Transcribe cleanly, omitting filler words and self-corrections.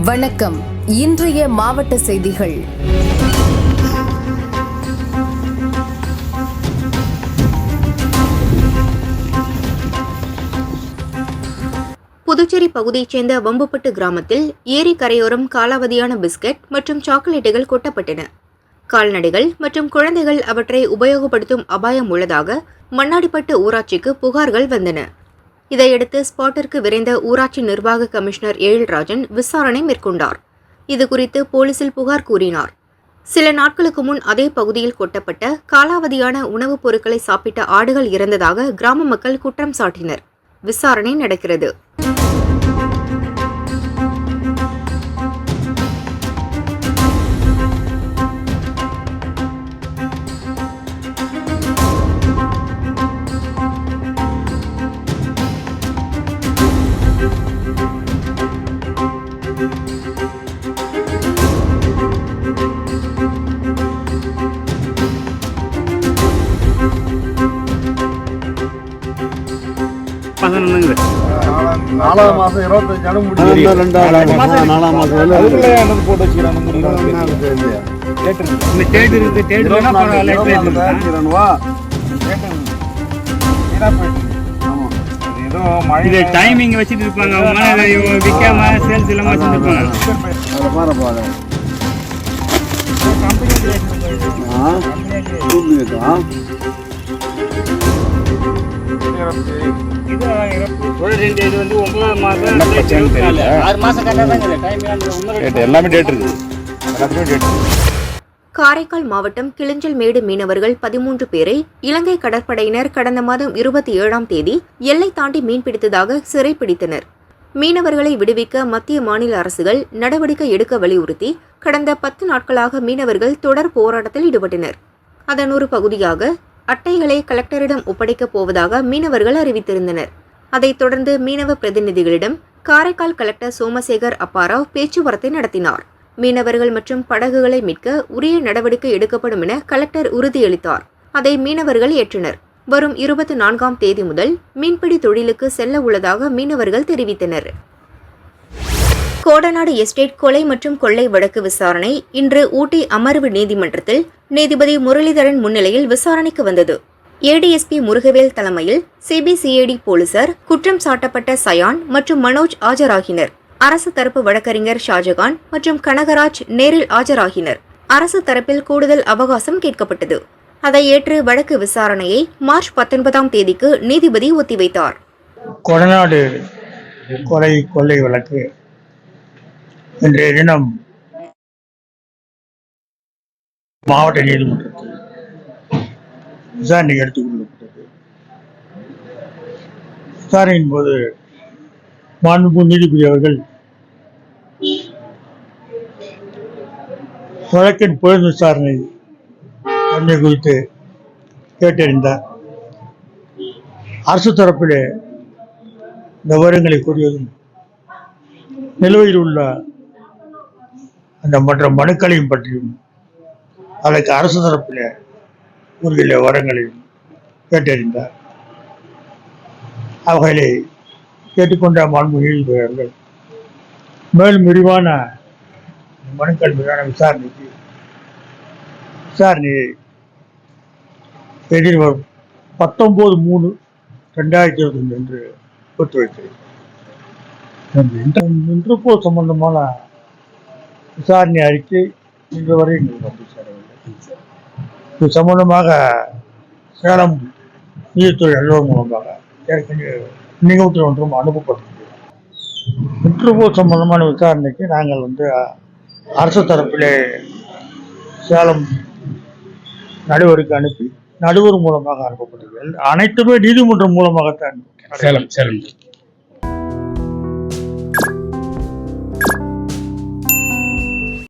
வணக்கம். இன்றைய மாவட்ட செய்திகள். புதுச்சேரி பகுதியைச் சேர்ந்த வம்புப்பட்டு கிராமத்தில் ஏரி கரையோரம் காலாவதியான பிஸ்கட் மற்றும் சாக்லேட்டுகள் கொட்டப்பட்டன. கால்நடைகள் மற்றும் குழந்தைகள் அவற்றை உபயோகப்படுத்தும் அபாயம் உள்ளதாக மண்ணாடிப்பட்டு ஊராட்சிக்கு புகார்கள் வந்தன. இதையடுத்து ஸ்பாட்டிற்கு விரைந்த ஊராட்சி நிர்வாக கமிஷனர் எழில்ராஜன் விசாரணை மேற்கொண்டார். இதுகுறித்து போலீசில் புகார் கூறினார். சில நாட்களுக்கு முன் அதே பகுதியில் கொட்டப்பட்ட காலாவதியான உணவுப் பொருட்களை சாப்பிட்ட ஆடுகள் இறந்ததாக கிராம மக்கள் குற்றம் சாட்டினர். விசாரணை நடக்கிறது. நாலாம் மாசம் 25 போட்டு டைமிங் வச்சுட்டு இருப்பாங்க. விற்காம சேல்ஸ் இல்லாம வச்சுருப்பாங்க. காரைக்கால் மாவட்டம் கிளிஞ்சல்மேடு மீனவர்கள் 13 பேரை இலங்கை கடற்படையினர் கடந்த மாதம் 27ஆம் தேதி எல்லை தாண்டி மீன்பிடித்ததாக சிறைப்பிடித்தனர். மீனவர்களை விடுவிக்க மத்திய மாநில அரசுகள் நடவடிக்கை எடுக்க வலியுறுத்தி கடந்த 10 நாட்களாக மீனவர்கள் தொடர் போராட்டத்தில் ஈடுபட்டனர். அதன் ஒரு பகுதியாக அட்டைகளை கலெக்டரிடம் ஒப்படைக்கப் போவதாக மீனவர்கள் அறிவித்திருந்தனர். அதைத் தொடர்ந்து மீனவ பிரதிநிதிகளிடம் காரைக்கால் கலெக்டர் சோமசேகர் அப்பாராவ் பேச்சுவார்த்தை நடத்தினார். மீனவர்கள் மற்றும் படகுகளை மீட்க உரிய நடவடிக்கை எடுக்கப்படும் என கலெக்டர் உறுதியளித்தார். அதை மீனவர்கள் ஏற்றனர். வரும் 24ஆம் தேதி முதல் மீன்பிடி தொழிலுக்கு செல்ல உள்ளதாக மீனவர்கள் தெரிவித்தனர். கோடநாடு எஸ்டேட் கொலை மற்றும் கொள்ளை வழக்கு விசாரணை இன்று ஊட்டி அமர்வு நீதிமன்றத்தில் நீதிபதி முரளிதரன் முன்னிலையில் விசாரணைக்கு வந்தது. ஏடிஎஸ்பி முருகவேல் தலைமையில் சிபிசிஐடி போலீசார் குற்றம் சாட்டப்பட்ட சயான் மற்றும் மனோஜ் ஆஜராகினர். அரசு தரப்பு வழக்கறிஞர் ஷாஜகான் மற்றும் கனகராஜ் நேரில் ஆஜராகினர். அரசு தரப்பில் கூடுதல் அவகாசம் கேட்கப்பட்டது. அதை ஏற்று வழக்கு விசாரணையை மார்ச் 19ஆம் தேதிக்கு நீதிபதி ஒத்திவைத்தார். கொடநாடு கொலை கொள்ளை வழக்கு இன்றைய தினம் மாவட்ட நீதிமன்றத்தில் விசாரணைக்கு எடுத்துக் கொள்ளப்பட்டது. விசாரணையின் போது மாண்புமிகு நீதிபதி அவர்கள் வழக்கின் புலன் விசாரணை தன்மை குறித்து கேட்டறிந்தார். அரசு தரப்பிலே விவரங்களை கூறியதும் நிலுவையில் உள்ள அந்த மற்ற மனுக்களையும் பற்றியும் அதற்கு அரசு தரப்பிலே உரிய விவரங்களையும் கேட்டறிந்தார். அவைகளை கேட்டுக்கொண்ட மாண்புமிகு நீதிபதி அவர்கள் மேலும் விரிவான மனுக்கள் மீதான விசாரணையை எதிர்வரும் 19/3/2025 என்று ஒத்திவைத்தது. இன்டர்போல் சம்பந்தமான விசாரணை அறிக்கை இன்று வரை இது சம்பந்தமாக சேலம் நீதித்துறை அலுவலகம் மூலமாக ஏற்கனவே நிகழ்ச்சி ஒன்றும் அனுப்பப்பட்டது. இன்டர்போல் சம்பந்தமான விசாரணைக்கு நாங்கள் அரசு தரப்பிலே சேலம் நடுவருக்கு அனுப்பி நடுவர் மூலமாக அனுப்பப்பட்டது. அனைத்துமே நீதிமன்றம் மூலமாகத்தான் சேலம்